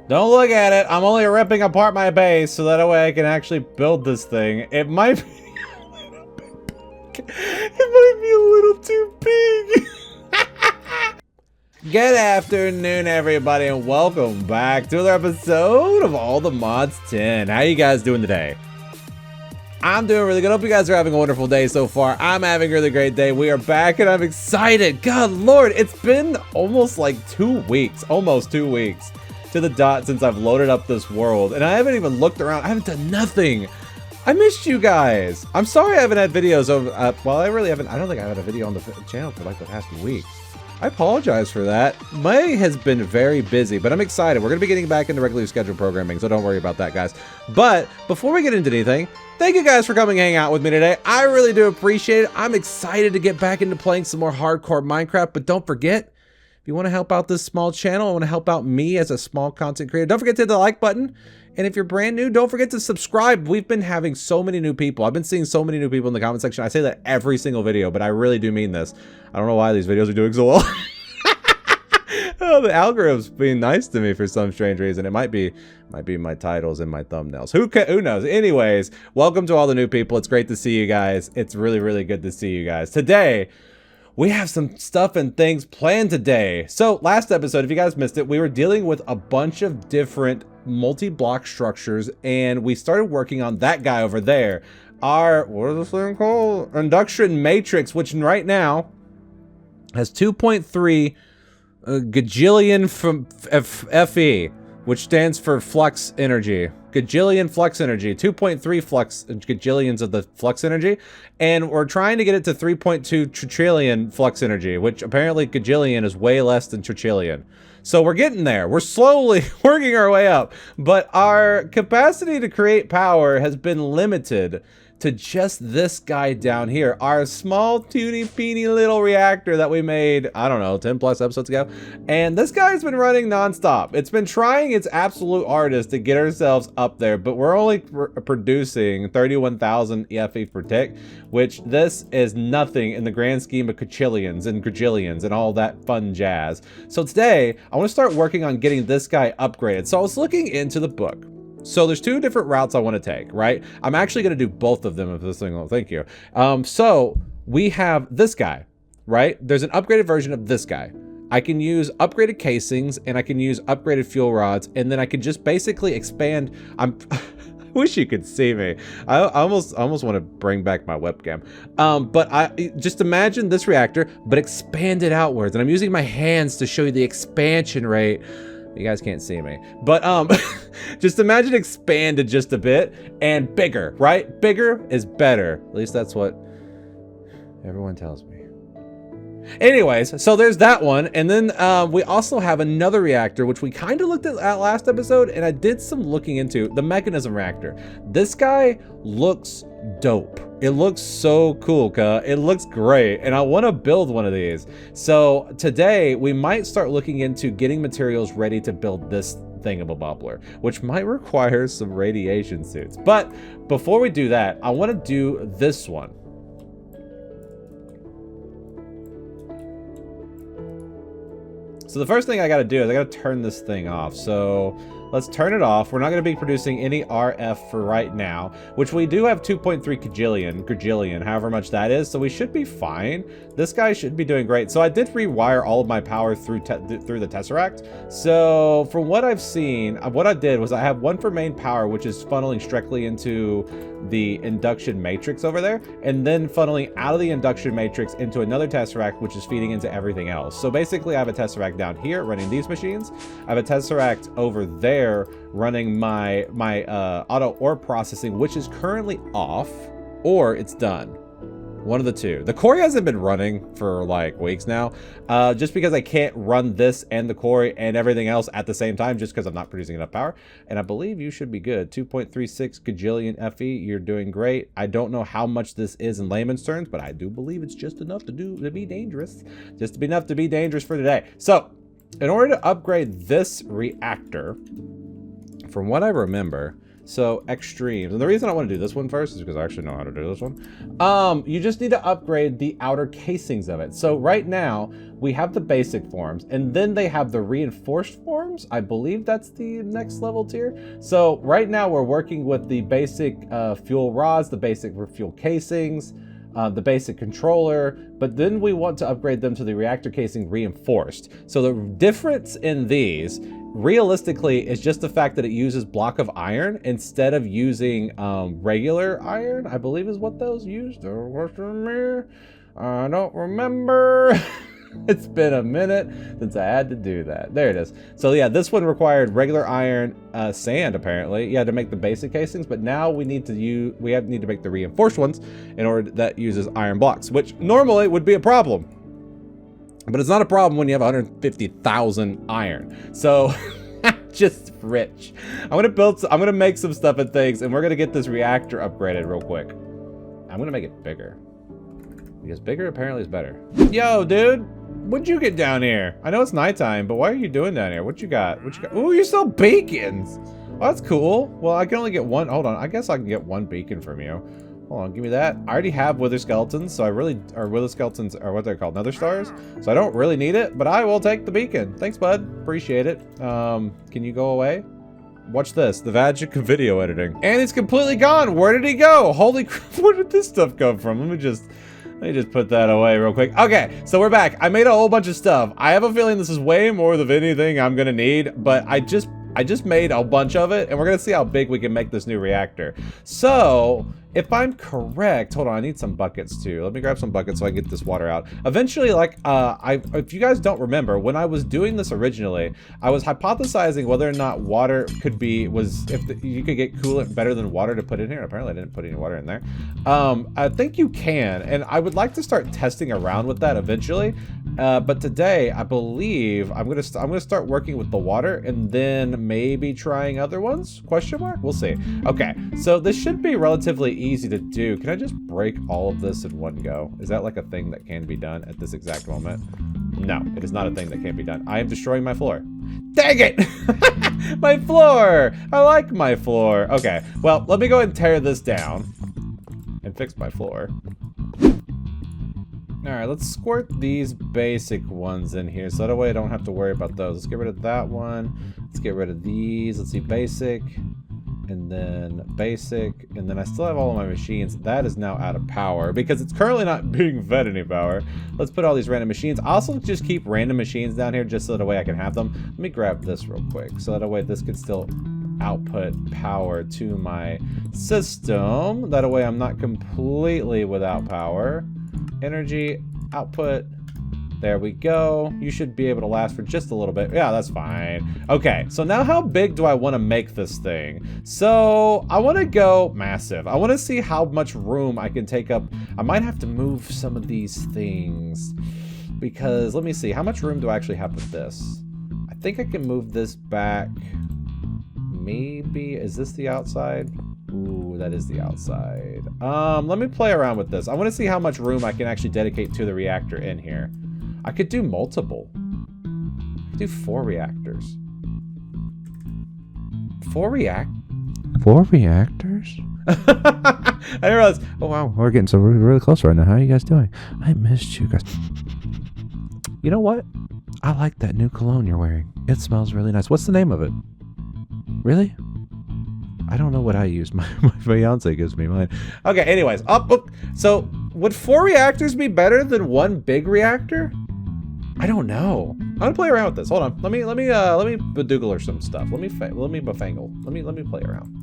Don't look at it. I'm only ripping apart my base so that way I can actually build this thing. It might be it might be a little too big. Good afternoon, everybody, and welcome back to another episode of All the Mods 10. How you guys doing today? I'm doing really good. Hope you guys are having a wonderful day so far. I'm having a really great day. We are back and I'm excited. God Lord, it's been almost like 2 weeks, almost 2 weeks to the dot since I've loaded up this world. And I haven't even looked around. I haven't done nothing. I missed you guys. I'm sorry I haven't had videos of, well, I don't think I had a video on the channel for like the past week. I apologize for that. May has been very busy, but I'm excited. We're going to be getting back into regularly scheduled programming, so don't worry about that, guys. But before we get into anything, thank you guys for coming hang out with me today. I really do appreciate it. I'm excited to get back into playing some more hardcore Minecraft, but don't forget, if you want to help out this small channel, I want to help out me as a small content creator, don't forget to hit the like button. And if you're brand new, don't forget to subscribe. We've been having so many new people. I've been seeing so many new people in the comment section. I say that every single video, but I really do mean this. I don't know why these videos are doing so well. Oh, the algorithm's being nice to me for some strange reason. It might be my titles and my thumbnails. Who knows? Anyways, welcome to all the new people. It's great to see you guys. It's really, really good to see you guys. Today, we have some stuff and things planned today. So last episode, if you guys missed it, we were dealing with a bunch of different multi-block structures, and we started working on that guy over there. Our, what is this thing called? Induction matrix, which right now has 2.3 gajillion from FE, which stands for flux energy. Gajillion flux energy, 2.3 flux gajillions of the flux energy, and we're trying to get it to 3.2 trillion flux energy, which apparently gajillion is way less than trillion. So we're getting there. We're slowly working our way up, but our capacity to create power has been limited to just this guy down here, our small teeny little reactor that we made, I don't know, 10 plus episodes ago. And this guy's been running nonstop. It's been trying its absolute hardest to get ourselves up there, but we're only producing 31,000 FE per tick, which this is nothing in the grand scheme of quadrillions and gajillions and all that fun jazz. So today, I want to start working on getting this guy upgraded. So I was looking into the book. So there's two different routes I want to take, right? I'm actually going to do both of them if this thing will. Thank you. So we have this guy, right? There's an upgraded version of this guy. I can use upgraded casings and I can use upgraded fuel rods, and then I can just basically expand. I wish you could see me. I almost want to bring back my webcam. But I just imagine this reactor, but expand it outwards. And I'm using my hands to show you the expansion rate. You guys can't see me, but just imagine expanded just a bit and bigger, right? Bigger is better. At least that's what everyone tells me. Anyways, so there's that one. And then we also have another reactor, which we kind of looked at last episode, and I did some looking into the mechanism reactor. This guy looks dope. It looks so cool, it looks great, and I want to build one of these. So today we might start looking into getting materials ready to build this thingamabobbler, which might require some radiation suits. But before we do that, I want to do this one. So the first thing I got to do is I got to turn this thing off. So let's turn it off. We're not going to be producing any RF for right now, which we do have 2.3 gajillion, however much that is. So we should be fine. This guy should be doing great. So I did rewire all of my power through the Tesseract. So from what I've seen, what I did was I have one for main power, which is funneling strictly into the induction matrix over there, and then funneling out of the induction matrix into another Tesseract, which is feeding into everything else. So basically I have a Tesseract down here running these machines. I have a Tesseract over there running my auto ore processing, which is currently off, or it's done. One of the two. The quarry hasn't been running for like weeks now, just because I can't run this and the quarry and everything else at the same time, just because I'm not producing enough power. And I believe you should be good. 2.36 gajillion FE. You're doing great. I don't know how much this is in layman's terms, but I do believe it's just enough to be dangerous. Just to be enough to be dangerous for today. So in order to upgrade this reactor, from what I remember, so extremes, and the reason I want to do this one first is because I actually know how to do this one. You just need to upgrade the outer casings of it. So right now we have the basic forms, and then they have the reinforced forms. I believe that's the next level tier. So right now we're working with the basic fuel rods, the basic fuel casings, the basic controller, but then we want to upgrade them to the reactor casing reinforced. So the difference in these realistically is just the fact that it uses block of iron instead of using regular iron, I believe is what those used. I don't remember. It's been a minute since I had to do that. There it is. So yeah, this one required regular iron, sand apparently, yeah, to make the basic casings. But now we need to need to make the reinforced ones in order that uses iron blocks, which normally would be a problem. But it's not a problem when you have 150,000 iron. So just rich. I'm gonna make some stuff and things, and we're gonna get this reactor upgraded real quick. I'm gonna make it bigger, because bigger apparently is better. Yo, dude, what'd you get down here? I know it's nighttime, but what are you doing down here? What you got? What you got? Ooh, you sell beacons. Oh, that's cool. Well, I can only get one. Hold on, I guess I can get one beacon from you. Hold on, give me that. I already have wither skeletons, so wither skeletons are what they're called, nether stars. So I don't really need it, but I will take the beacon. Thanks, bud. Appreciate it. Can you go away? Watch this, the magic of video editing. And it's completely gone. Where did he go? Holy crap, where did this stuff come from? Let me just put that away real quick. Okay, so we're back. I made a whole bunch of stuff. I have a feeling this is way more than anything I'm gonna need, but I just made a bunch of it, and we're gonna see how big we can make this new reactor. So, if I'm correct, hold on, I need some buckets too. Let me grab some buckets so I can get this water out. Eventually, like, if you guys don't remember, when I was doing this originally, I was hypothesizing whether or not water could be, you could get coolant better than water to put in here. Apparently I didn't put any water in there. I think you can, and I would like to start testing around with that eventually. But today, I believe I'm gonna start working with the water, and then maybe trying other ones? Question mark? We'll see. Okay, so this should be relatively easy to do. Can I just break all of this in one go? Is that like a thing that can be done at this exact moment? No, it is not a thing that can be done. I am destroying my floor. Dang it! My floor! I like my floor. Okay, well, let me go ahead and tear this down and fix my floor. All right, let's squirt these basic ones in here so that way I don't have to worry about those. Let's get rid of that one. Let's get rid of these. Let's see, basic, and then basic, and then I still have all of my machines. That is now out of power because it's currently not being fed any power. Let's put all these random machines. I also just keep random machines down here just so that way I can have them. Let me grab this real quick so that way this can still output power to my system. That way I'm not completely without power. Energy output. There we go. You should be able to last for just a little bit. Yeah, that's fine. Okay, so now how big do I want to make this thing? So I want to go massive. I want to see how much room I can take up. I might have to move some of these things because let me see. How much room do I actually have with this? I think I can move this back. Maybe, is this the outside? Ooh, that is the outside. Let me play around with this. I want to see how much room I can actually dedicate to the reactor in here. I could do multiple. I could do 4 reactors. 4 reactors? I didn't realize. Oh wow, we're getting so really close right now. How are you guys doing? I missed you guys. You know what? I like that new cologne you're wearing. It smells really nice. What's the name of it? Really? I don't know what I use. My fiance gives me mine. Okay, anyways. So, would 4 reactors be better than 1 big reactor? I don't know. I'm gonna play around with this. Hold on. Let me badoogle some stuff. Let me befangle. Let me play around.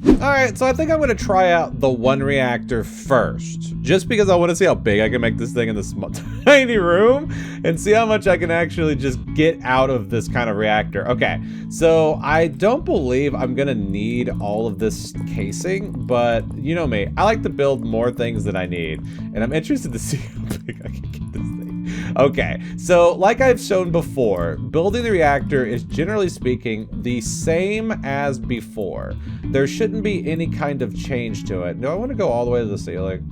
All right, so I think I'm gonna try out the 1 reactor first, just because I want to see how big I can make this thing in this small, tiny room, and see how much I can actually just get out of this kind of reactor. Okay, so I don't believe I'm gonna need all of this casing, but you know me, I like to build more things than I need, and I'm interested to see how big I can get this thing. Okay, so like I've shown before, building the reactor is generally speaking the same as before. There shouldn't be any kind of change to it. Do I want to go all the way to the ceiling?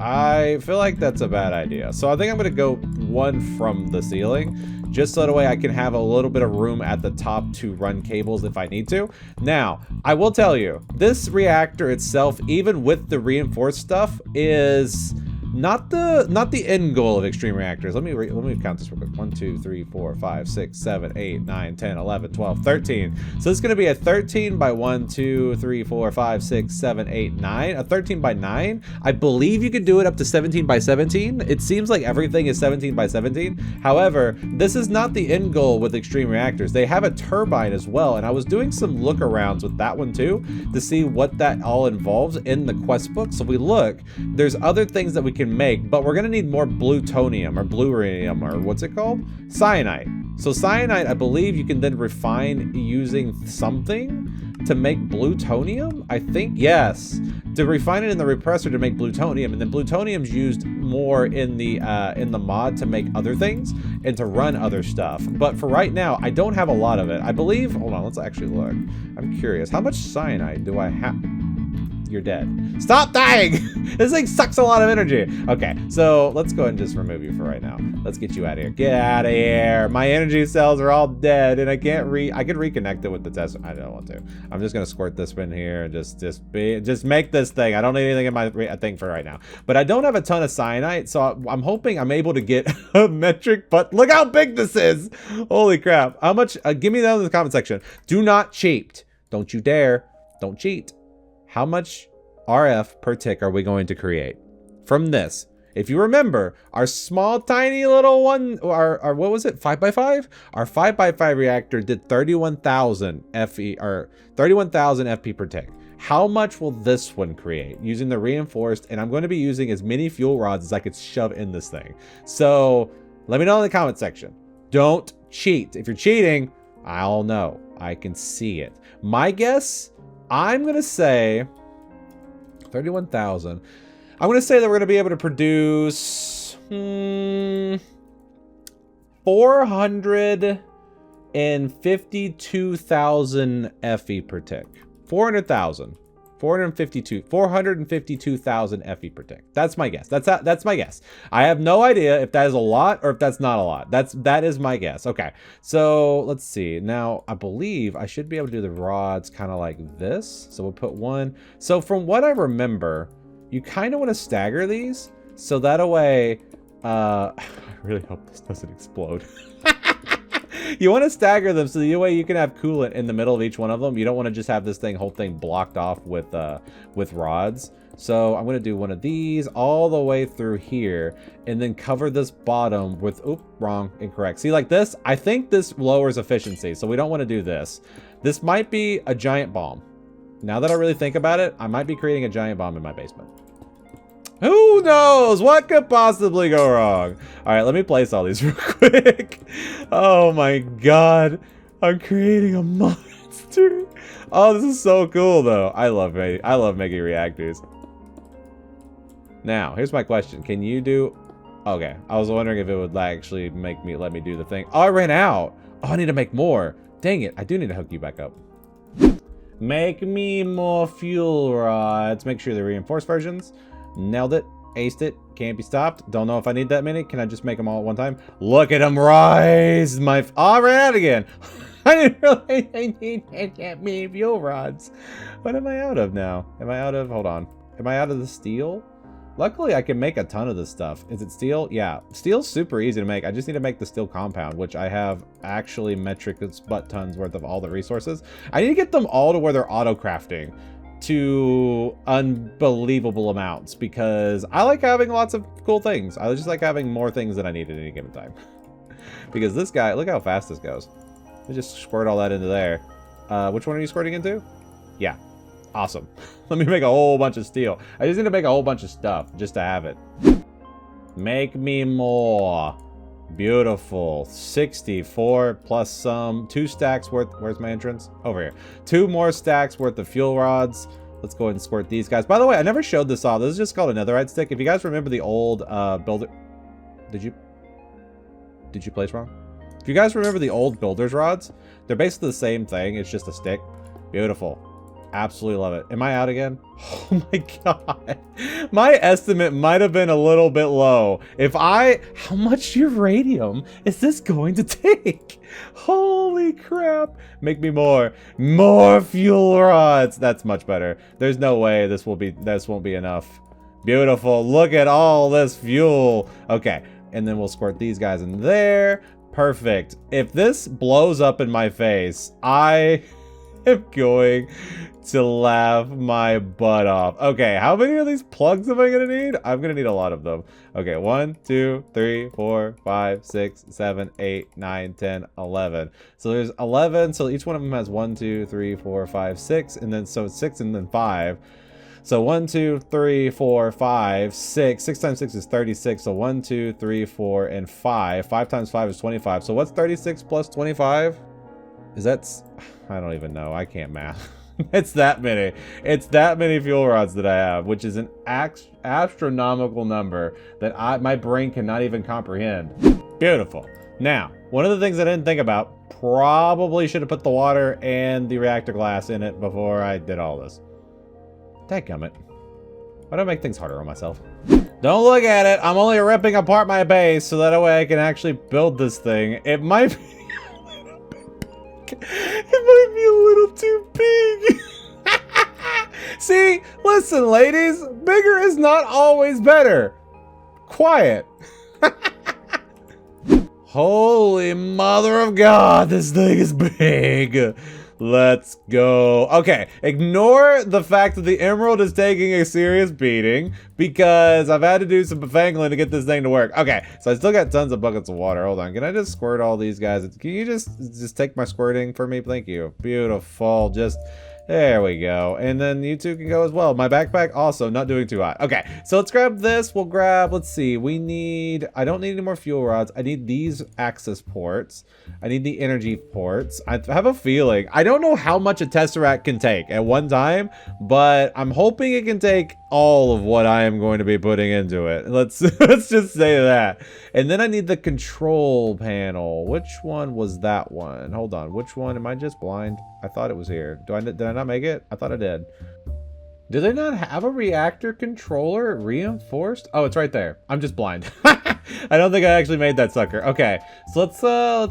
I feel like that's a bad idea. So I think I'm gonna go one from the ceiling, just so that way I can have a little bit of room at the top to run cables if I need to. Now, I will tell you, this reactor itself, even with the reinforced stuff, is not the end goal of extreme reactors. Let me count this real quick. 1, 2, 3, 4, 5, 6, 7, 8, 9, 10, 11, 12, 13. So it's going to be a 13 by 1, 2, 3, 4, 5, 6, 7, 8, 9. A 13 by 9. I believe you could do it up to 17 by 17. It seems like everything is 17 by 17. However, this is not the end goal with extreme reactors. They have a turbine as well, and I was doing some look arounds with that one too to see what that all involves in the quest book. So we look, there's other things that we can make, but we're gonna need more plutonium or blurium, or what's it called? Cyanide. So cyanide, I believe you can then refine using something to make plutonium, I think. Yes, to refine it in the repressor to make plutonium, and then plutonium's used more in the mod to make other things and to run other stuff. But for right now, I don't have a lot of it. I believe, hold on, let's actually look. I'm curious, how much cyanide do I have? You're dead. Stop dying! This thing sucks a lot of energy. Okay, so let's go ahead and just remove you for right now. Let's get you out of here. Get out of here. My energy cells are all dead, and I can reconnect it with the test. I don't want to. I'm just gonna squirt this in here and just make this thing. I don't need anything in my thing for right now. But I don't have a ton of cyanide, so I'm hoping I'm able to get a metric. But look how big this is! Holy crap! How much? Give me that in the comment section. Do not cheat. Don't you dare. Don't cheat. How much RF per tick are we going to create from this? If you remember, our small, tiny little one, our what was it, 5x5? Our 5x5 reactor did 31,000 FE, or 31,000 FP per tick. How much will this one create using the reinforced? And I'm going to be using as many fuel rods as I could shove in this thing. So let me know in the comment section. Don't cheat. If you're cheating, I'll know. I can see it. My guess, I'm going to say 31,000. I'm going to say that we're going to be able to produce 452,000 FE per tick. 400,000. 452,000 FE per tick. That's my guess. That's my guess. I have no idea if that is a lot or if that's not a lot. That is my guess. Okay. So let's see. Now I believe I should be able to do the rods kind of like this. So we'll put one. So from what I remember, you kind of want to stagger these so that way. I really hope this doesn't explode. You want to stagger them so the way you can have coolant in the middle of each one of them. You don't want to just have this whole thing blocked off with rods. So I'm going to do one of these all the way through here and then cover this bottom with, oop, wrong, incorrect. See, like this, I think this lowers efficiency. So we don't want to do this. This might be a giant bomb. Now that I really think about it, I might be creating a giant bomb in my basement. Who knows? What could possibly go wrong? All right, let me place all these real quick. Oh my god. I'm creating a monster. Oh, this is so cool though. I love making reactors. Now, here's my question. Can you do... Okay, I was wondering if it would actually let me do the thing. Oh, I ran out. Oh, I need to make more. Dang it, I do need to hook you back up. Make me more fuel rods. Make sure they're reinforced versions. Nailed it. Aced it. Can't be stopped. Don't know if I need that many. Can I just make them all at one time? Look at them rise. Oh, I ran out again. I didn't really need that many fuel rods. What am I out of now? Am I out of... Hold on. Am I out of the steel? Luckily, I can make a ton of this stuff. Is it steel? Yeah. Steel's super easy to make. I just need to make the steel compound, which I have actually metric butt tons worth of all the resources. I need to get them all to where they're auto-crafting to unbelievable amounts because I like having lots of cool things. I just like having more things than I need at any given time. Because this guy, look how fast this goes. Let me just squirt all that into there. Which one are you squirting into? Yeah. Awesome. Let me make a whole bunch of steel. I just need to make a whole bunch of stuff just to have it. Make me more. Beautiful. 64 plus some. 2 stacks worth. Where's my entrance? Over here. 2 more stacks worth of fuel rods. Let's go ahead and squirt these guys. By the way, I never showed this off. This is just called a netherite stick. If you guys remember the old builder... Did you place wrong? If you guys remember the old builder's rods, they're basically the same thing. It's just a stick. Beautiful. Absolutely love it. Am I out again? Oh my god. My estimate might have been a little bit low. How much uranium is this going to take? Holy crap. Make me more fuel rods. That's much better. There's no way this won't be enough. Beautiful. Look at all this fuel. Okay. And then we'll squirt these guys in there. Perfect. If this blows up in my face, I am going to laugh my butt off. Okay, how many of these plugs am I gonna need? I'm gonna need a lot of them. Okay, 1, 2, 3, 4, 5, 6, 7, 8, 9, 10, 11. So there's 11. So each one of them has 1, 2, 3, 4, 5, 6, and then so it's 6 and then 5. So 1, 2, 3, 4, 5, 6. 6 times 6 is 36. So 1, 2, 3, 4, and 5. 5 times 5 is 25. So what's 36 plus 25? I don't even know. I can't math. It's that many. It's that many fuel rods that I have, which is an astronomical number that my brain cannot even comprehend. Beautiful. Now, one of the things I didn't think about, probably should have put the water and the reactor glass in it before I did all this. Dadgummit. Why do I make things harder on myself? Don't look at it. I'm only ripping apart my base so that way I can actually build this thing. It might be it might be a little too big. See, listen, ladies, bigger is not always better. Quiet. Holy mother of God, this thing is big. Let's go. Okay, ignore the fact that the emerald is taking a serious beating because I've had to do some befangling to get this thing to work. Okay, so I still got tons of buckets of water. Hold on, can I just squirt all these guys? Can you just take my squirting for me? Thank you. Beautiful. There we go. And then you two can go as well. My backpack also not doing too hot. Okay, so let's grab this. We'll grab, let's see. I don't need any more fuel rods. I need these access ports. I need the energy ports. I have a feeling. I don't know how much a Tesseract can take at one time, but I'm hoping it can take all of what I am going to be putting into it. Let's just say that. And then I need the control panel. Which one was that one? Hold on. Which one? Am I just blind? I thought it was here. Did I not make it? I thought I did. Do they not have a reactor controller reinforced? Oh, it's right there. I'm just blind. I don't think I actually made that sucker. Okay, so let's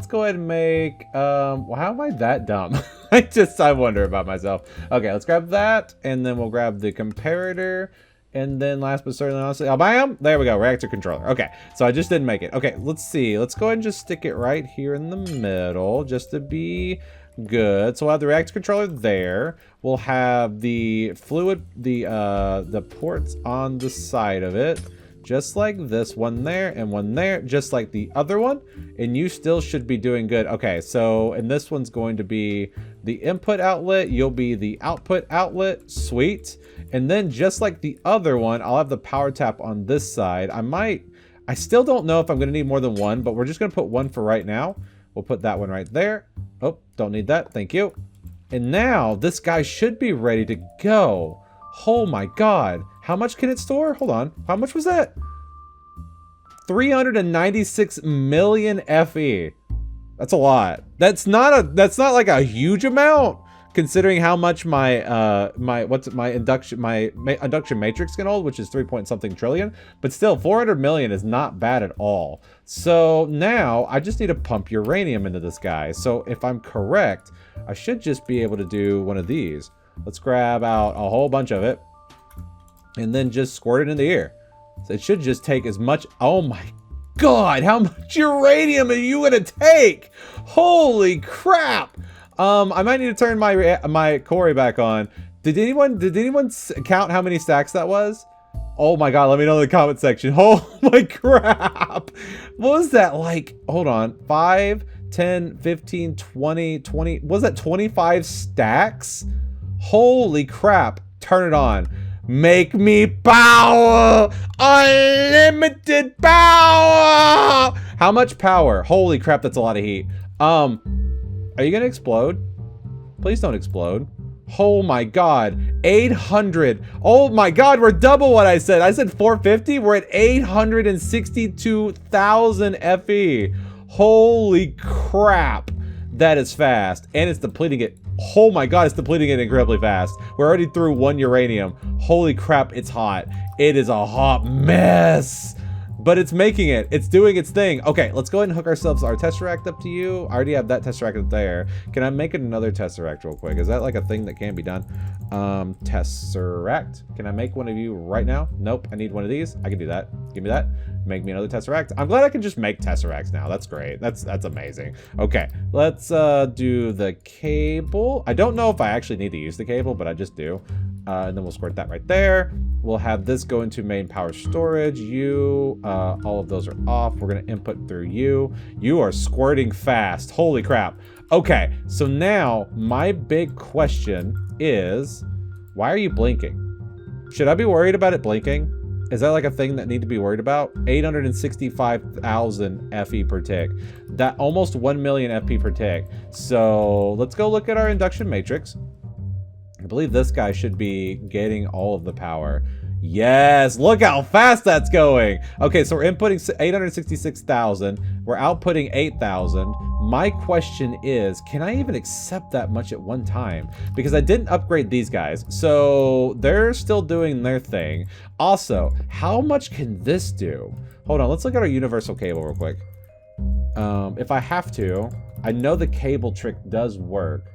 go ahead and make. Well, how am I that dumb? I wonder about myself. Okay, let's grab that, and then we'll grab the comparator. And then last but certainly not least, bam! There we go, reactor controller. Okay, so I just didn't make it. Okay, let's see. Let's go ahead and just stick it right here in the middle, just to be good. So we'll have the reactor controller there. We'll have the fluid, the ports on the side of it, just like this one there and one there, just like the other one. And you still should be doing good. Okay, so, and this one's going to be the input outlet. You'll be the output outlet. Sweet. And then just like the other one, I'll have the power tap on this side. I still don't know if I'm going to need more than one, but we're just going to put one for right now. We'll put that one right there. Oh, don't need that. Thank you. And now this guy should be ready to go. Oh my God. How much can it store? Hold on. How much was that? 396 million FE. That's a lot. That's not like a huge amount considering how much my induction matrix can hold, which is 3 point something trillion, but still 400 million is not bad at all. So now I just need to pump uranium into this guy. So if I'm correct, I should just be able to do one of these. Let's grab out a whole bunch of it and then just squirt it in the air. So it should just take as much. Oh my God, how much uranium are you gonna take? Holy crap. I might need to turn my Corey back on. Did anyone count how many stacks that was? Oh my God, let me know in the comment section. Oh my crap. What was that like? Hold on. 5, 10, 15, 20, was that 25 stacks? Holy crap. Turn it on. Make me power! Unlimited power! How much power? Holy crap, that's a lot of heat. Are you gonna explode? Please don't explode. Oh my God, 800. Oh my God, we're double what I said. I said 450, we're at 862,000 FE. Holy crap, that is fast. And it's depleting it Oh my god, it's depleting it incredibly fast. We're already through 1 uranium. Holy crap, it's hot. It is a hot mess. But it's making it. It's doing its thing. Okay, let's go ahead and hook ourselves our Tesseract up to you. I already have that Tesseract up there. Can I make another Tesseract real quick? Is that like a thing that can be done? Tesseract. Can I make one of you right now? Nope, I need one of these. I can do that. Give me that. Make me another Tesseract. I'm glad I can just make Tesseracts now. That's great. That's amazing. Okay, let's do the cable. I don't know if I actually need to use the cable, but I just do. And then we'll squirt that right there. We'll have this go into main power storage. All of those are off. We're gonna input through you. You are squirting fast. Holy crap. Okay, so now my big question is, why are you blinking? Should I be worried about it blinking? Is that like a thing that I need to be worried about? 865,000 FE per tick. That almost 1 million FP per tick. So let's go look at our induction matrix. I believe this guy should be getting all of the power. Yes, look how fast that's going. Okay, so we're inputting 866,000. We're outputting 8,000. My question is, can I even accept that much at one time? Because I didn't upgrade these guys, so they're still doing their thing. Also, how much can this do? Hold on, let's look at our universal cable real quick. If I have to, I know the cable trick does work.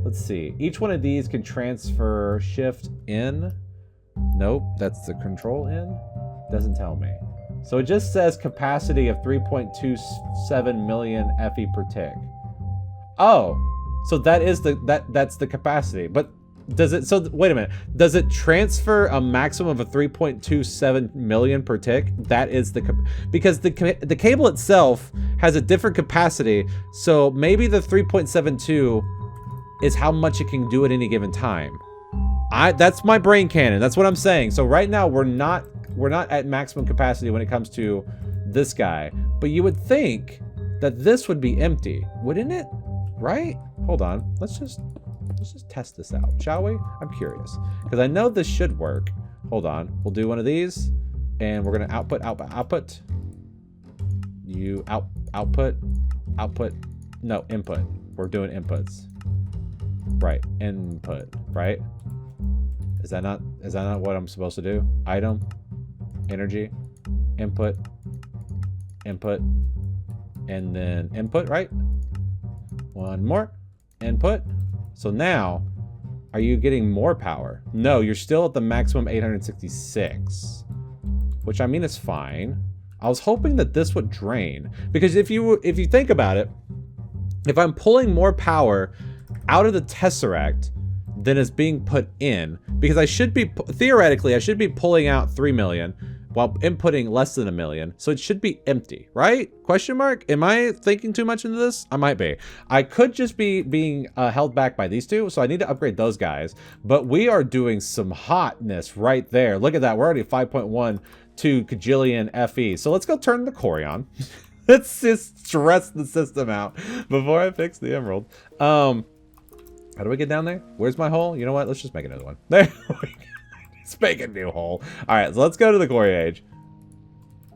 Let's see. Each one of these can transfer shift in. Nope, that's the control in. Doesn't tell me. So it just says capacity of 3.27 million FE per tick. Oh, so that is that's the capacity. But does it? So wait a minute. Does it transfer a maximum of 3.27 million per tick? That is because the cable itself has a different capacity. So maybe the 3.72 is how much it can do at any given time. That's my brain cannon. That's what I'm saying. So right now we're not at maximum capacity when it comes to this guy, but you would think that this would be empty, wouldn't it? Right? Hold on. Let's just test this out, shall we? I'm curious because I know this should work. Hold on. We'll do one of these, and we're gonna output. You output. No, input. We're doing inputs. Right, input, right? Is that not what I'm supposed to do? Item, energy, input, and then input, right? One more, input. So now, are you getting more power? No, you're still at the maximum 866, which I mean is fine. I was hoping that this would drain, because if you think about it, if I'm pulling more power out of the Tesseract than is being put in, because I should be, theoretically, I should be pulling out 3 million while inputting less than 1 million. So it should be empty, right? Question mark? Am I thinking too much into this? I might be. I could just be being held back by these two, so I need to upgrade those guys. But we are doing some hotness right there. Look at that. We're already 5.12 kajillion FE. So let's go turn the Core on. Let's just stress the system out before I fix the emerald. How do we get down there? Where's my hole? You know what? Let's just make another one. There we go. Let's make a new hole. All right, so let's go to the core age.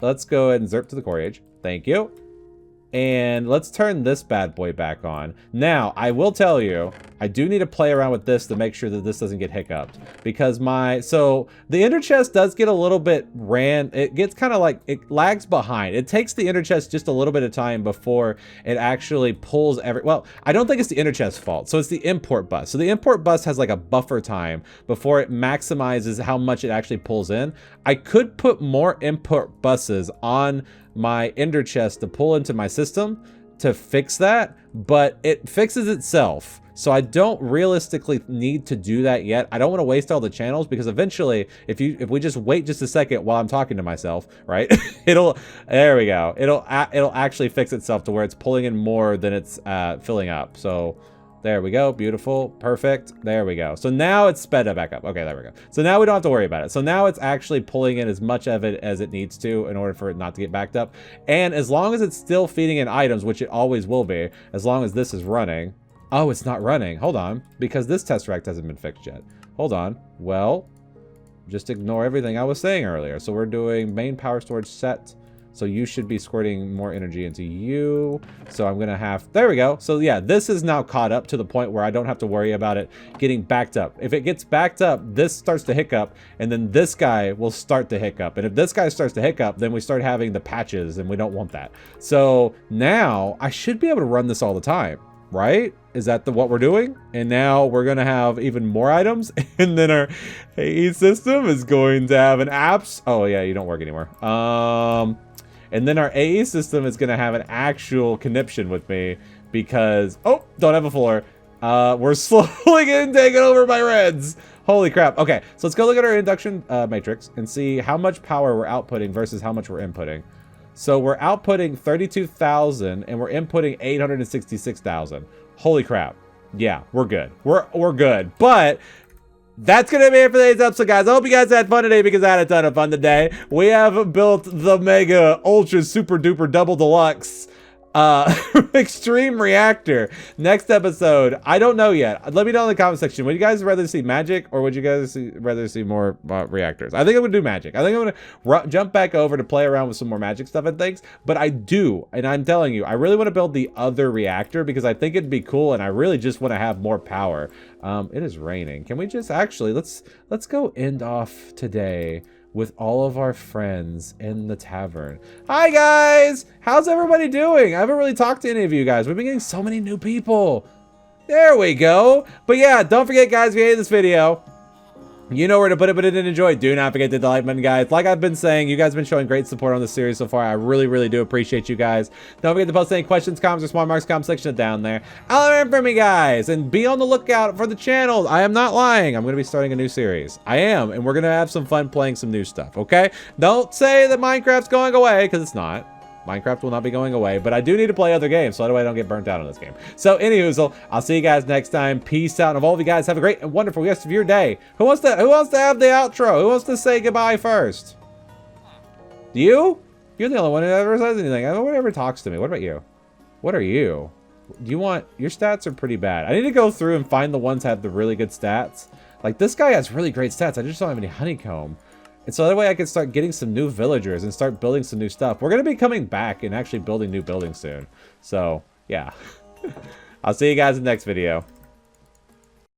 Let's go ahead and zerp to the core age. Thank you. And let's turn this bad boy back on. Now, I will tell you, I do need to play around with this to make sure that this doesn't get hiccuped. Because so the inner chest does get a little bit it gets kind of like, it lags behind. It takes the inner chest just a little bit of time before it actually pulls well, I don't think it's the inner chest fault. So it's the import bus. So the import bus has like a buffer time before it maximizes how much it actually pulls in. I could put more import buses on my ender chest to pull into my system to fix that, but it fixes itself. So I don't realistically need to do that yet. I don't want to waste all the channels, because eventually, if we just wait just a second while I'm talking to myself, right? There we go. It'll actually fix itself to where it's pulling in more than it's filling up. So there we go. Beautiful. Perfect. There we go. So now it's sped up back up. Okay, there we go. So now we don't have to worry about it. So now it's actually pulling in as much of it as it needs to in order for it not to get backed up. And as long as it's still feeding in items, which it always will be, as long as this is running. Oh, it's not running. Hold on. Because this Tesseract hasn't been fixed yet. Hold on. Well, just ignore everything I was saying earlier. So we're doing main power storage set. So you should be squirting more energy into you. So I'm going to have, there we go. So yeah, this is now caught up to the point where I don't have to worry about it getting backed up. If it gets backed up, this starts to hiccup, and then this guy will start to hiccup. And if this guy starts to hiccup, then we start having the patches, and we don't want that. So now I should be able to run this all the time, right? Is that what we're doing? And now we're going to have even more items, and then our AE system is going to have an apps. Oh yeah, you don't work anymore. And then our AE system is going to have an actual conniption with me because, oh, don't have a floor. We're slowly getting taken over by reds. Holy crap. Okay, so let's go look at our induction matrix and see how much power we're outputting versus how much we're inputting. So we're outputting 32,000 and we're inputting 866,000. Holy crap. Yeah, we're good. We're good. But that's going to be it for today's episode, guys. I hope you guys had fun today because I had a ton of fun today. We have built the mega ultra super duper double deluxe extreme reactor. Next episode, I don't know yet. Let me know in the comment section. Would you guys rather see magic or would you guys rather see more reactors? I think I'm gonna do magic. I think I'm gonna jump back over to play around with some more magic stuff and things. But I do, and I'm telling you, I really want to build the other reactor because I think it'd be cool, and I really just want to have more power. It is raining. Can we just actually let's go end off today with all of our friends in the tavern. Hi guys! How's everybody doing? I haven't really talked to any of you guys. We've been getting so many new people. There we go. But yeah, don't forget guys, if you hated this video, you know where to put it, but it didn't enjoy. Do not forget to hit the like button, guys. Like I've been saying, you guys have been showing great support on this series so far. I really, really do appreciate you guys. Don't forget to post any questions, comments, or small marks, comment section down there. I'll learn from you guys, and be on the lookout for the channel. I am not lying. I'm going to be starting a new series. I am, and we're going to have some fun playing some new stuff, okay? Don't say that Minecraft's going away, because it's not. Minecraft will not be going away, but I do need to play other games so that way I don't get burnt out on this game. So anywho, I'll see you guys next time. Peace out. And of all of you guys, have a great and wonderful rest of your day. Who wants to have the outro? Who wants to say goodbye first? You? You're the only one who ever says anything. No one ever talks to me. What about you? What are you? Do you want, your stats are pretty bad. I need to go through and find the ones that have the really good stats. Like this guy has really great stats. I just don't have any honeycomb. And so that way I can start getting some new villagers and start building some new stuff. We're going to be coming back and actually building new buildings soon. So, yeah. I'll see you guys in the next video.